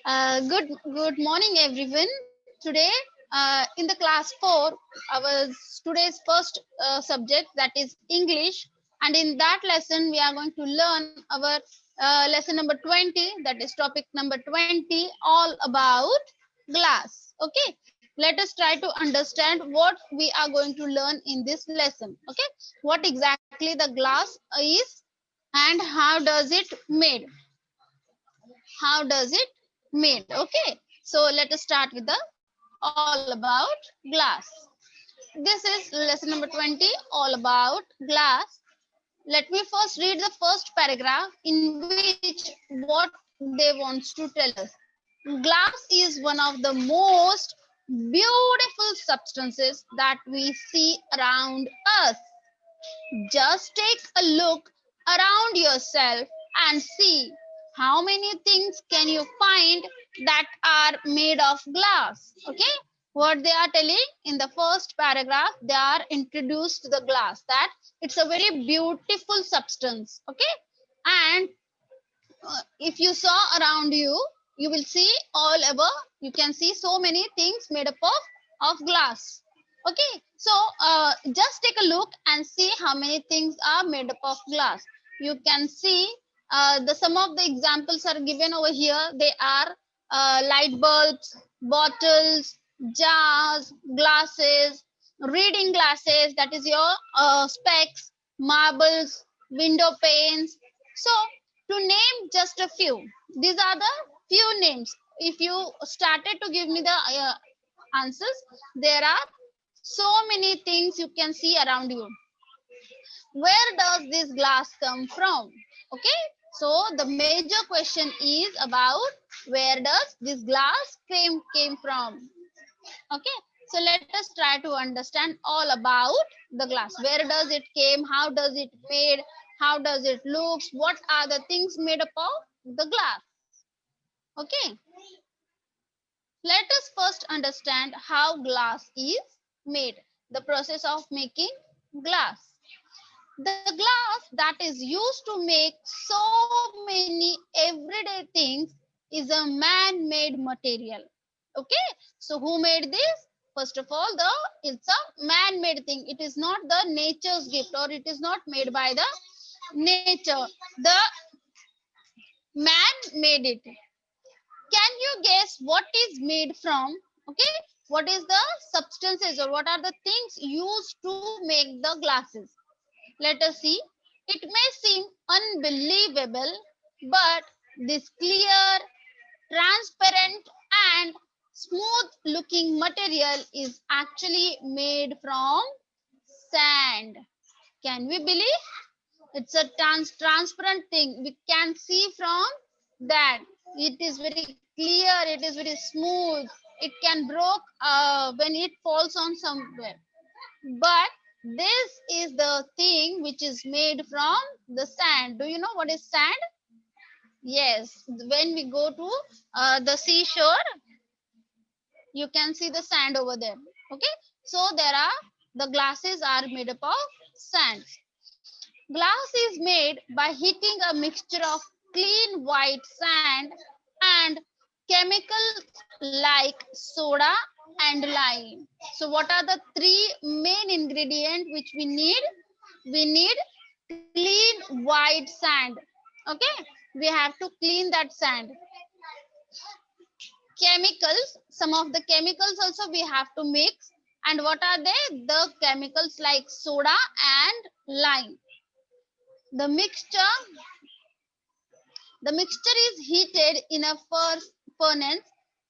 Good morning, everyone. Today, in the class 4, our today's first subject, that is English, and in that lesson, we are going to learn our lesson number 20, that is topic number 20, all about glass. Okay, let us try to understand what we are going to learn in this lesson. Okay, what exactly the glass is and how does it made? How does it made? Okay, so let us start with the all about glass. This is lesson number 20, all about glass. Let me first read the first paragraph in which what they want to tell us. Glass is one of the most beautiful substances that we see around us. Just take a look around yourself and see how many things can you find that are made of glass. Okay, what they are telling in the first paragraph, they are introduced the glass, that it's a very beautiful substance. Okay, and if you saw around you, you will see all over, you can see so many things made up of glass. Okay, so just take a look and see how many things are made up of glass. You can see the some of the examples are given over here. They are light bulbs, bottles, jars, glasses, reading glasses, that is your specs, marbles, window panes. So to name just a few, these are the few names. If you started to give me the answers, there are so many things you can see around you. Where does this glass come from? Okay, so the major question is about where does this glass came from. Okay, so let us try to understand all about the glass. Where does it came, how does it made, how does it looks, what are the things made up of the glass. Okay, let us first understand how glass is made, the process of making glass. The glass that is used to make so many everyday things is a man-made material. Okay, so who made this? First of all, it's a man-made thing. It is not the nature's gift, or it is not made by the nature. The man made it. Can you guess what is made from? Okay, what is the substances, or what are the things used to make the glasses? Let us see. It may seem unbelievable, but this clear, transparent, and smooth looking material is actually made from sand. Can we believe? It's a transparent thing. We can see from that. It is very clear, it is very smooth. It can broke when it falls on somewhere. But this is the thing which is made from the sand. Do you know what is sand? Yes, when we go to the seashore, you can see the sand over there. Okay, so there are the glasses are made up of sand. Glass is made by heating a mixture of clean white sand and chemicals like soda and lime. So what are the three main ingredients which we need? We need clean white sand. Okay, we have to clean that sand. Chemicals, some of the chemicals also we have to mix. And what are they? The chemicals like soda and lime. The mixture The mixture is heated in a furnace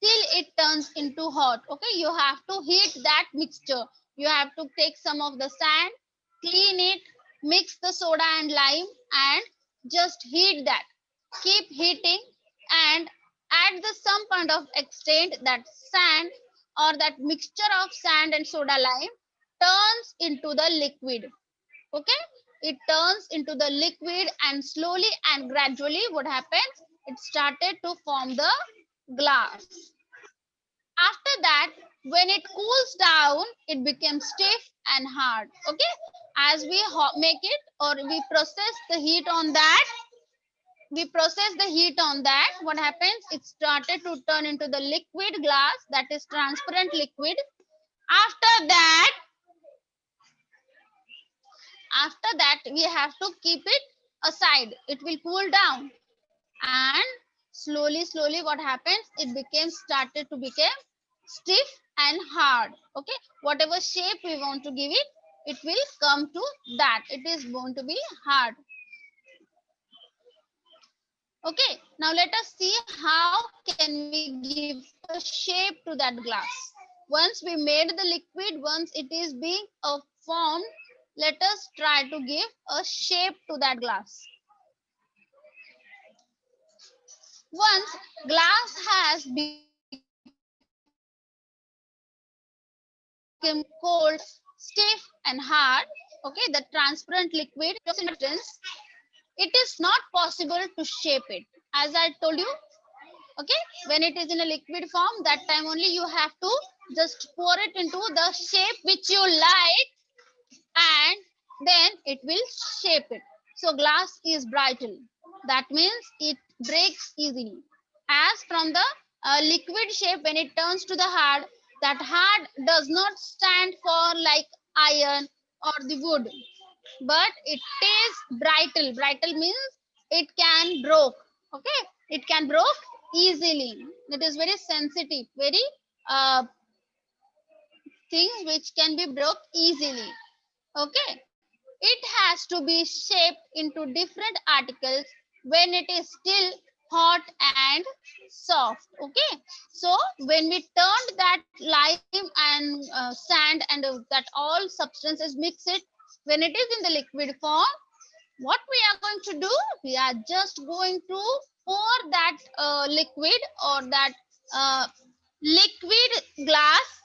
till it turns into hot. Okay, you have to heat that mixture. You have to take some of the sand, clean it, mix the soda and lime, and just heat that. Keep heating, and at the some point of extent, that sand or that mixture of sand and soda lime turns into the liquid. Okay, it turns into the liquid, and slowly and gradually what happens, it started to form the glass. After that, when it cools down, it becomes stiff and hard. Okay, as we make it, or we process the heat on that, we process the heat on that. What happens? It started to turn into the liquid glass, that is transparent liquid. After that, we have to keep it aside. It will cool down, and slowly what happens? It became started to become stiff and hard. Okay, whatever shape we want to give it, it will come to that. It is going to be hard. Okay, now let us see how can we give a shape to that glass. Once we made the liquid, once it is being formed, let us try to give a shape to that glass. Once glass has become cold, stiff and hard, okay, the transparent liquid substance, it is not possible to shape it. As I told you, okay, when it is in a liquid form, that time only you have to just pour it into the shape which you like, and then it will shape it. So glass is brittle, that means it breaks easily. As from the liquid shape, when it turns to the hard, that hard does not stand for like iron or the wood, but it is brittle. Brittle means it can broke. Okay, it can broke easily. It is very sensitive, very uh, things which can be broke easily. Okay, it has to be shaped into different articles when it is still hot and soft. Okay, so when we turned that lime and sand and that all substances mix it, when it is in the liquid form, what we are going to do? We are just going to pour that liquid or that uh, liquid glass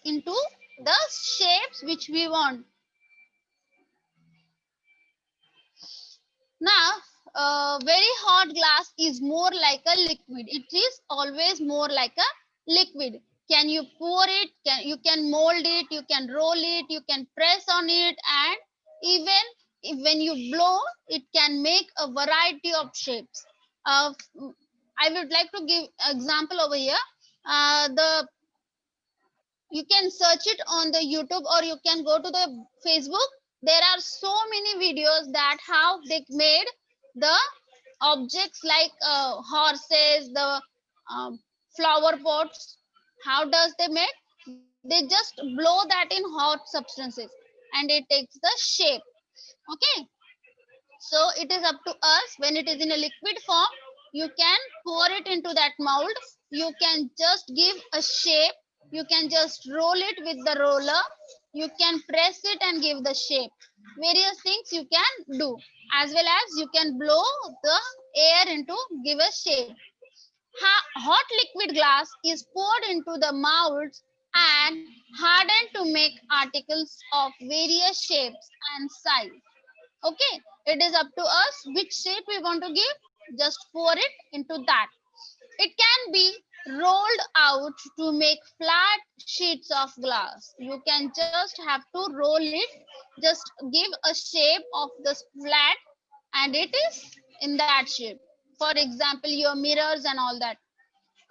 into the shapes which we want. Now, very hot glass is more like a liquid. It is always more like a liquid. Can you pour it? You can mold it, you can roll it, you can press on it, and even if when you blow, it can make a variety of shapes. Uh, I would like to give example over here. The You can search it on the YouTube, or you can go to the Facebook. There are so many videos that how they made the objects like horses, the um, flower pots. How does they make? They just blow that in hot substances and it takes the shape. Okay, so it is up to us. When it is in a liquid form, you can pour it into that mold. You can just give a shape. You can just roll it with the roller. You can press it and give the shape. Various things you can do, as well as you can blow the air into give a shape. Hot liquid glass is poured into the molds and hardened to make articles of various shapes and size. Okay, it is up to us which shape we want to give. Just pour it into that. It can be rolled out to make flat sheets of glass. You can just have to roll it, just give a shape of this flat, and it is in that shape. For example, your mirrors and all that.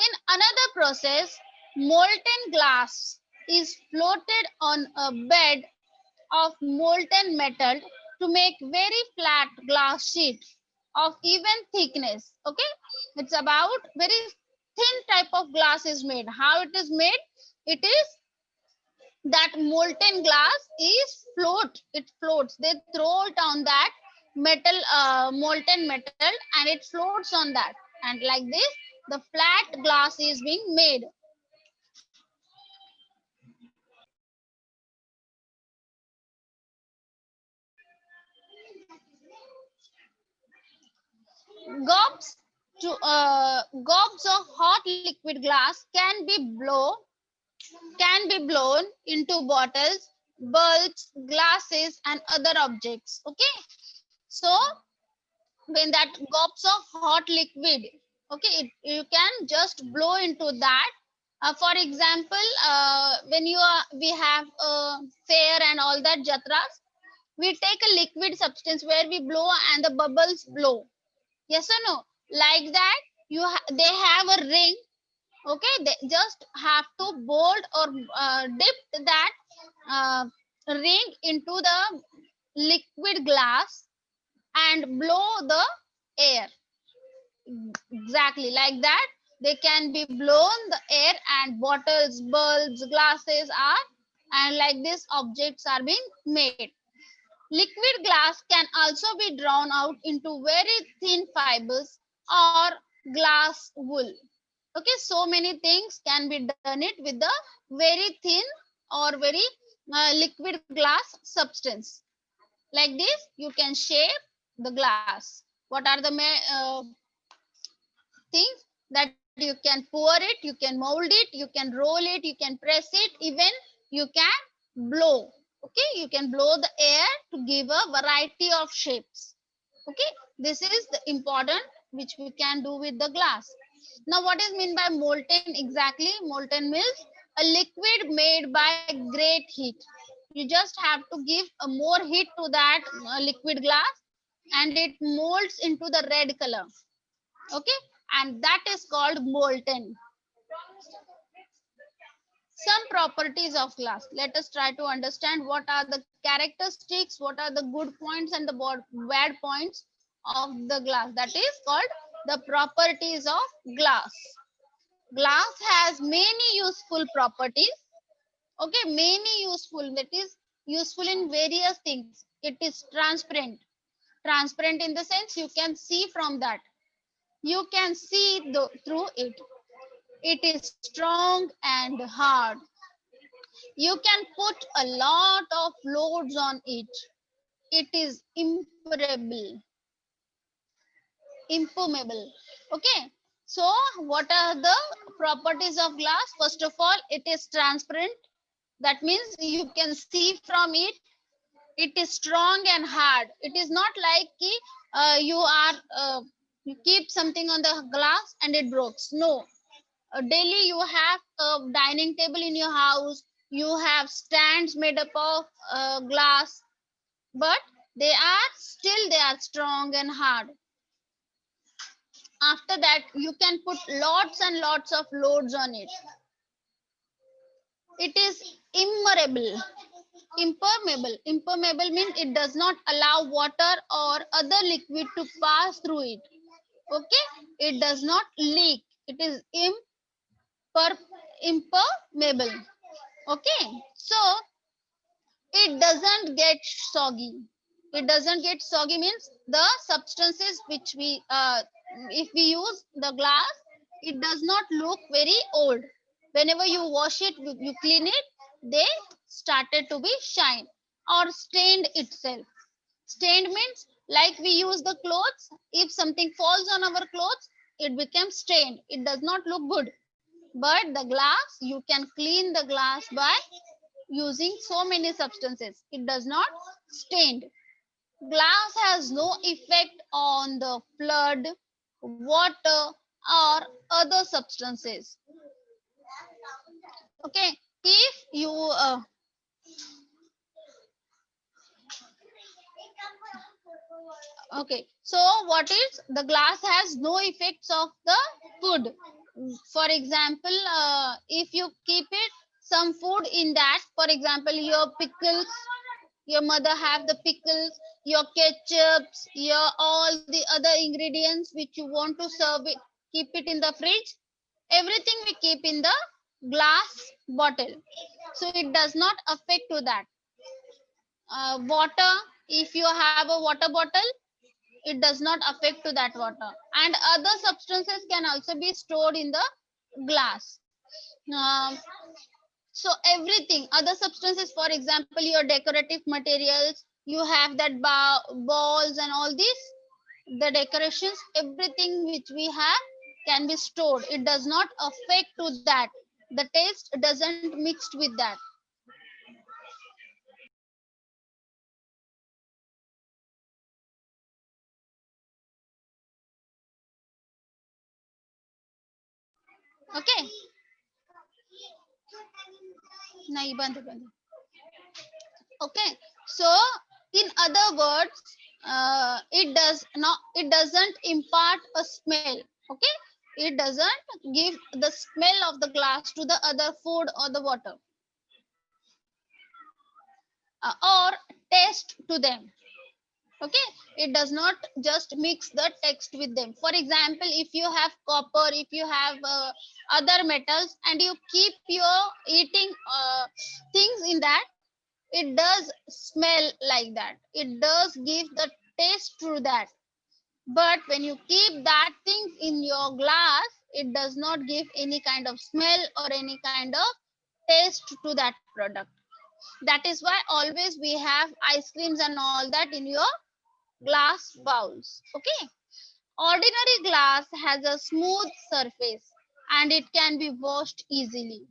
In another process, molten glass is floated on a bed of molten metal to make very flat glass sheet of even thickness. Okay, it's about very thin type of glass is made. How it is made? It is that molten glass is it floats. They throw it on that metal, molten metal, and it floats on that, and like this the flat glass is being made. Gobs Gobs of hot liquid glass can be blown into bottles, bulbs, glasses, and other objects. Okay, so when that gobs of hot liquid, okay, you can just blow into that. For example, when we have fair and all that jatras, We take a liquid substance where we blow and the bubbles blow. Yes or no? Like that, they have a ring. Okay, they just have to bolt or dip that uh, ring into the liquid glass and blow the air. Exactly like that. They can be blown the air and bottles, bulbs, glasses are, and like this objects are being made. Liquid glass can also be drawn out into very thin fibers or glass wool. Okay, so many things can be done it with the very thin or very liquid glass substance. Like this, you can shape the glass. What are the things that you can pour it, you can mold it, you can roll it, you can press it, even you can blow. Okay, you can blow the air to give a variety of shapes. Okay, this is the important which we can do with the glass. Now what is mean by molten exactly? Molten means a liquid made by great heat. You just have to give a more heat to that liquid glass and it molds into the red color. Okay, and that is called molten. Some properties of glass. Let us try to understand what are the characteristics, what are the good points and the bad points of the glass. That is called the properties of glass. Glass has many useful properties. Okay, many useful, that is useful in various things. It is transparent. Transparent in the sense you can see from that. You can see through it. It is strong and hard. You can put a lot of loads on it. It is impermeable. Okay. So what are the properties of glass? First of all, it is transparent. That means you can see from it. It is strong and hard. It is not like you keep something on the glass and it breaks. No, daily you have a dining table in your house, you have stands made up of glass, but they are strong and hard. After that you can put lots and lots of loads on it. It is impermeable means it does not allow water or other liquid to pass through it. Okay, it does not leak. It is impermeable. Okay, so it doesn't get soggy. It doesn't get soggy means the substances which we if we use the glass, it does not look very old. Whenever you wash it, you clean it, they started to be shine or stained itself. Stained means like we use the clothes, if something falls on our clothes, it becomes stained, it does not look good. But the glass, you can clean the glass by using so many substances. It does not stain. Glass has no effect on the flood, water, or other substances. Okay, if you okay, so what is the glass has no effects of the food. For example, if you keep it some food in that, for example, your pickles, your mother have the pickles, your ketchups, your all the other ingredients which you want to serve it, keep it in the fridge. Everything we keep in the glass bottle, so it does not affect to that. Water, if you have a water bottle, it does not affect to that water, and other substances can also be stored in the glass. Um, so everything, other substances, for example, your decorative materials, you have that balls and all this, the decorations, everything which we have can be stored. It does not affect to that. The taste doesn't mixed with that. Okay. nahi band hai, band hai. Okay, so In other words, it doesn't impart a smell. Okay, it doesn't give the smell of the glass to the other food or the water, or taste to them. Okay, it does not just mix the text with them. For example, if you have copper, if you have other metals, and you keep your eating things in that, it does smell like that, it does give the taste through that. But when you keep that thing in your glass, it does not give any kind of smell or any kind of taste to that product. That is why always we have ice creams and all that in your glass bowls. Okay, ordinary glass has a smooth surface and it can be washed easily.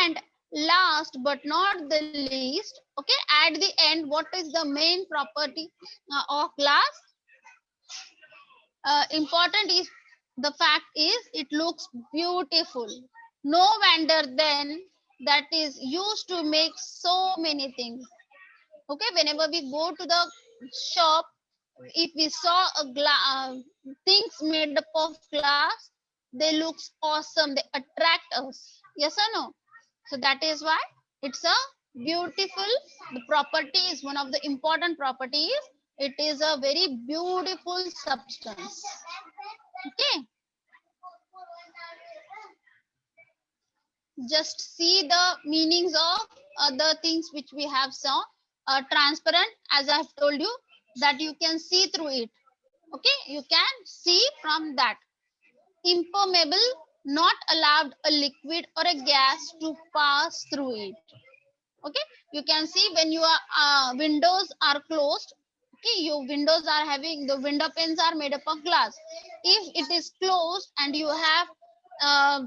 And last but not the least, okay, at the end, what is the main property of glass? Important is the fact is it looks beautiful. No wonder then that is used to make so many things. Okay, whenever we go to the shop, if we saw a things made up of glass, they looks awesome, they attract us. Yes or no? So that is why it's a beautiful, the property is one of the important properties. It is a very beautiful substance. Okay, just see the meanings of other things which we have saw. Transparent, as I have told you, that you can see through it. Okay, you can see from that. Impermeable, not allowed a liquid or a gas to pass through it. Okay, you can see when your windows are closed. Okay, your windows are having, the window panes are made up of glass. If it is closed and you have uh,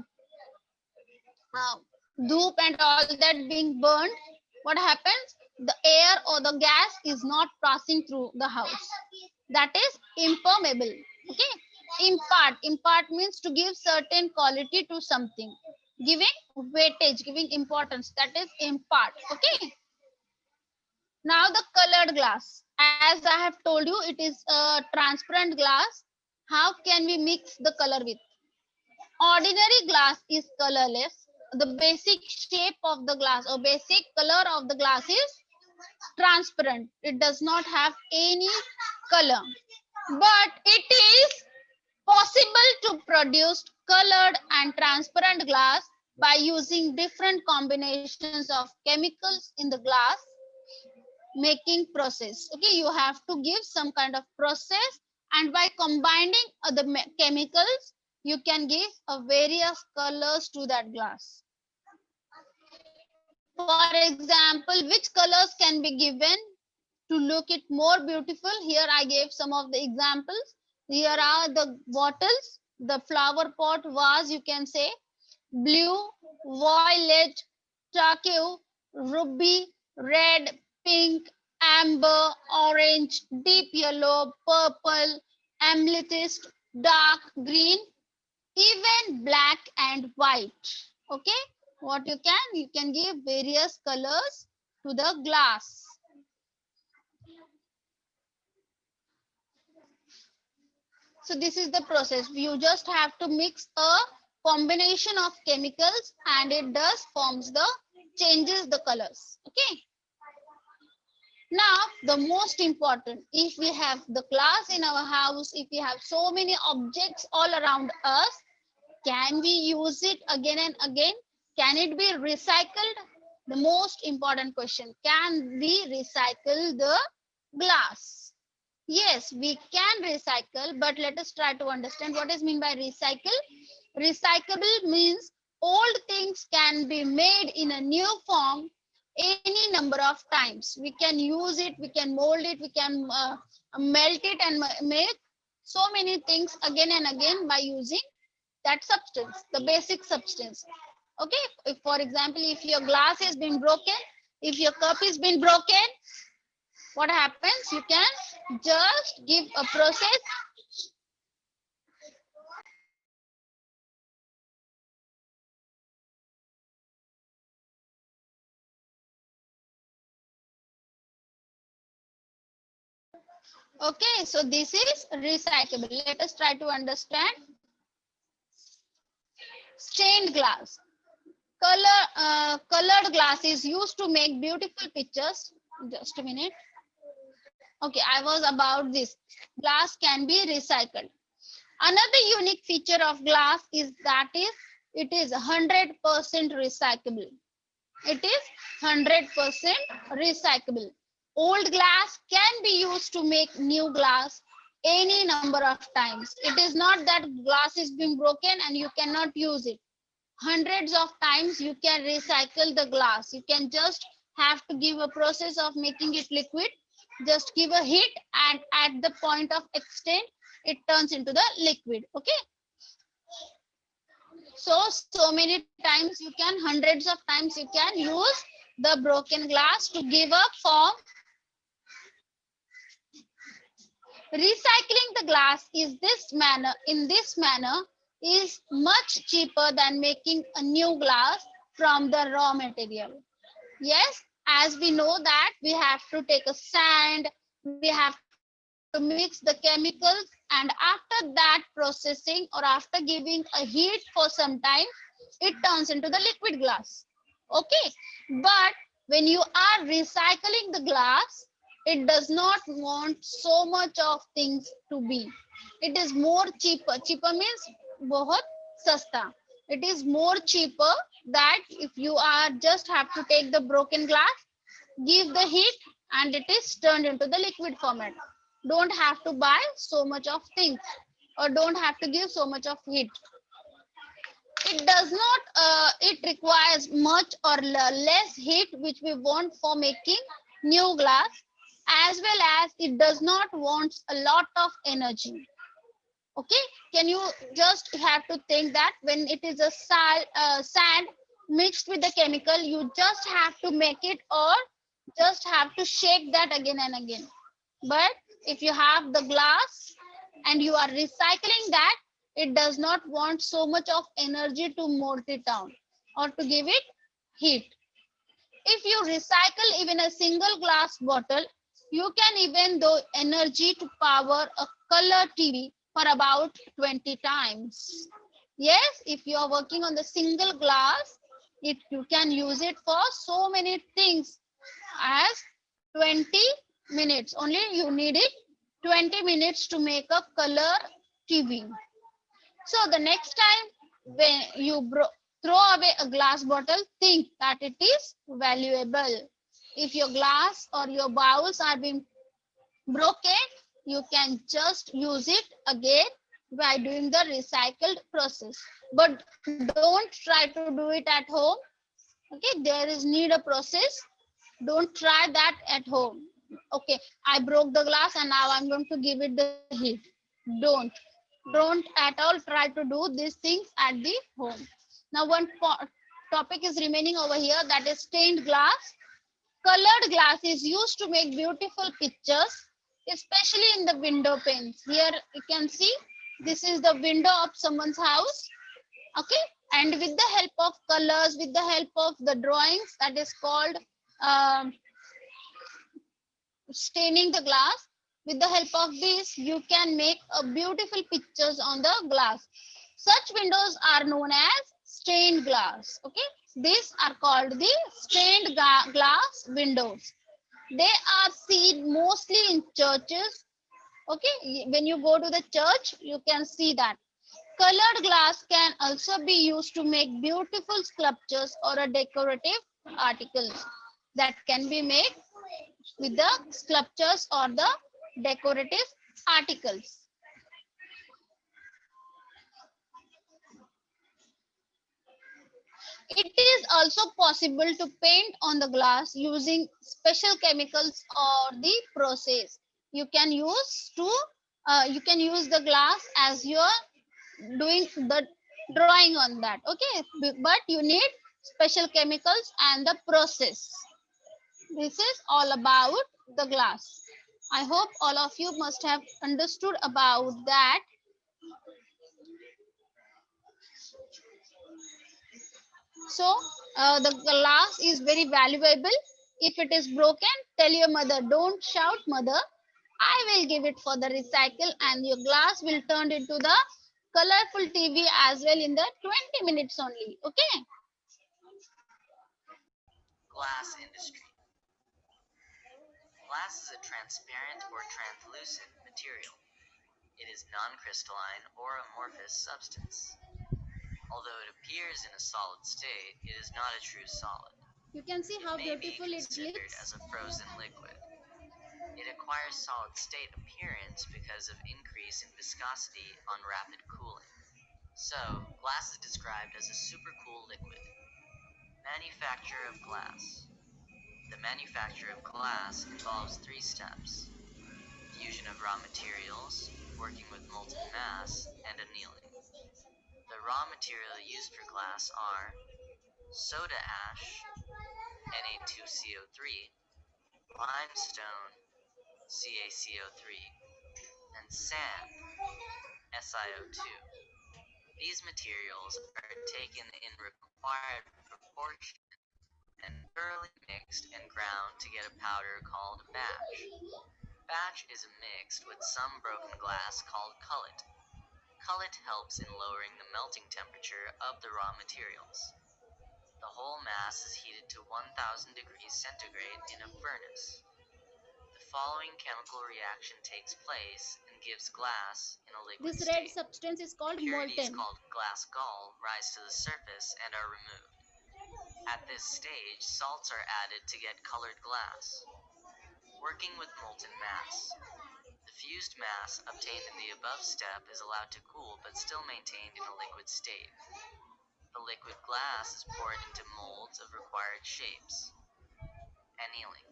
uh, dhoop and all that being burned, what happens? The air or the gas is not passing through the house. That is impermeable. Okay, impart means to give certain quality to something, giving weightage, giving importance. That is impart. Okay, now the colored glass, as I have told you, it is a transparent glass. How can we mix the color with? Ordinary glass is colorless. The basic shape of the glass or basic color of the glass is transparent. It does not have any color. But it is possible to produce colored and transparent glass by using different combinations of chemicals in the glass making process. Okay, you have to give some kind of process, and by combining the chemicals, you can give a various colors to that glass. For example, which colors can be given to look it more beautiful? Here I gave some of the examples. Here are the bottles, the flower pot vase, you can say blue, violet, turquoise, ruby, red, pink, amber, orange, deep yellow, purple, amethyst, dark green, even black and white. Okay, what you can give various colors to the glass. So this is the process. You just have to mix a combination of chemicals and it does forms the changes the colors. Okay. Now the most important, if we have the glass in our house, if we have so many objects all around us, can we use it again and again? Can it be recycled? The most important question, can we recycle the glass? Yes, we can recycle, but let us try to understand what is meant by recycle. Recyclable means old things can be made in a new form any number of times. We can use it, we can mold it, we can melt it and make so many things again and again by using that substance, the basic substance. Okay, if for example, if your glass has been broken, if your cup has been broken, what happens? You can just give a process Okay, so this is recyclable. Let us try to understand. Stained glass. Colored glass is used to make beautiful pictures. Just a minute. Okay, I was about this. Glass can be recycled. Another unique feature of glass is that it is 100% recyclable. It is 100% recyclable. Old glass can be used to make new glass any number of times. It is not that glass is being broken and you cannot use it. Hundreds of times you can recycle the glass. You can just have to give a process of making it liquid. Just give a heat and at the point of extent, it turns into the liquid. Okay. So many times you can, hundreds of times you can use the broken glass to give a form. Recycling the glass is this manner in this manner is much cheaper than making a new glass from the raw material. Yes, as we know that we have to take a sand, we have to mix the chemicals, and after that processing or after giving a heat for some time, it turns into the liquid glass. Okay, but when you are recycling the glass, it does not want so much of things to be. It is more cheaper. Cheaper means बहुत सस्ता. It is more cheaper that if you are just have to take the broken glass, give the heat, and it is turned into the liquid format. Don't have to buy so much of things or don't have to give so much of heat. It does not it requires much or less heat which we want for making new glass, as well as it does not want a lot of energy. Okay, can you just have to think that when it is a sand mixed with the chemical, you just have to make it or just have to shake that again and again. But if you have the glass and you are recycling that, it does not want so much of energy to melt it down or to give it heat. If you recycle even a single glass bottle, you can even though energy to power a color TV for about 20 times. Yes, if you are working on the single glass, you can use it for so many things as 20 minutes. Only you need it 20 minutes to make a color TV. So the next time when you throw away a glass bottle, think that it is valuable. If your glass or your bowls are being broken, you can just use it again by doing the recycled process. But don't try to do it at home. Okay, there is need a process. Don't try that at home. Okay, I broke the glass and now I'm going to give it the heat. Don't. Don't at all try to do these things at the home. Now one topic is remaining over here, that is stained glass. Colored glass is used to make beautiful pictures, especially in the window panes. Here you can see this is the window of someone's house. Okay, and with the help of colors, with the help of the drawings, that is called um, staining the glass. With the help of this, you can make a beautiful pictures on the glass. Such windows are known as stained glass. Okay, these are called the stained glass windows. They are seen mostly in churches. Okay, when you go to the church, you can see that. Colored glass can also be used to make beautiful sculptures or a decorative articles that can be made with the sculptures or the decorative articles. It is also possible to paint on the glass using special chemicals or the process. You can use the glass as you're doing the drawing on that. Okay, but you need special chemicals and the process. This is all about the glass. I hope all of you must have understood about that. So the glass is very valuable. If it is broken, tell your mother. Don't shout, mother. I will give it for the recycle, and your glass will turn into the colorful TV as well in the 20 minutes only. Okay. Glass industry. Glass is a transparent or translucent material. It is non-crystalline or amorphous substance. Although it appears in a solid state, it is not a true solid. You can see It how may be beautiful it considered looks. as a frozen liquid. It acquires solid state appearance because of increase in viscosity on rapid cooling. So, glass is described as a supercool liquid. Manufacture of glass. The manufacture of glass involves three steps: fusion of raw materials, working with molten mass, and annealing. The raw material used for glass are soda ash, Na2CO3, limestone, CaCO3, and sand, SiO2. These materials are taken in required proportion and thoroughly mixed and ground to get a powder called batch. Batch is mixed with some broken glass called cullet. Cullet helps in lowering the melting temperature of the raw materials. The whole mass is heated to 1000 degrees centigrade in a furnace. The following chemical reaction takes place and gives glass in a liquid This red state. substance is called Impurities molten. called glass gall rise to the surface and are removed. At this stage, salts are added to get colored glass. Working with molten mass. The fused mass obtained in the above step is allowed to cool but still maintained in a liquid state. The liquid glass is poured into molds of required shapes. Annealing.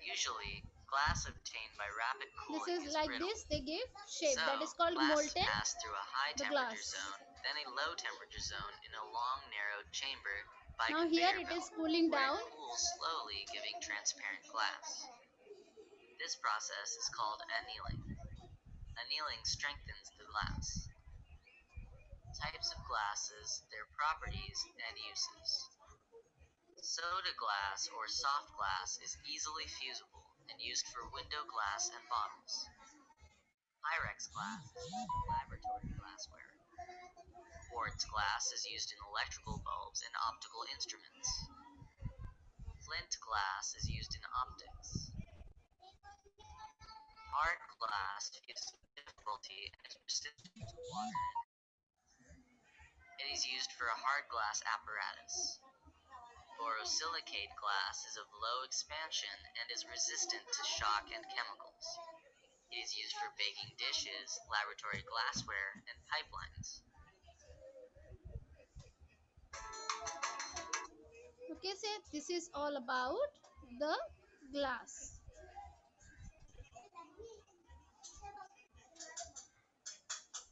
Usually, glass obtained by rapid This cooling is is like brittle. this, they give shape. That is So, called glass is molten, passed through a high the temperature glass. zone, then a low temperature zone in a long, narrow chamber by Now here conveyor it is belt, cooling where down. it cools slowly, giving transparent glass. This process is called annealing. Annealing strengthens the glass. Types of glasses, their properties, and uses. Soda glass or soft glass is easily fusible and used for window glass and bottles. Pyrex glass is used in laboratory glassware. Quartz glass is used in electrical bulbs and optical instruments. Flint glass is used in optics. Hard glass fuses with difficulty and is resistant to water. It is used for a hard glass apparatus. Borosilicate glass is of low expansion and is resistant to shock and chemicals. It is used for baking dishes, laboratory glassware, and pipelines. Okay, so this is all about the glass.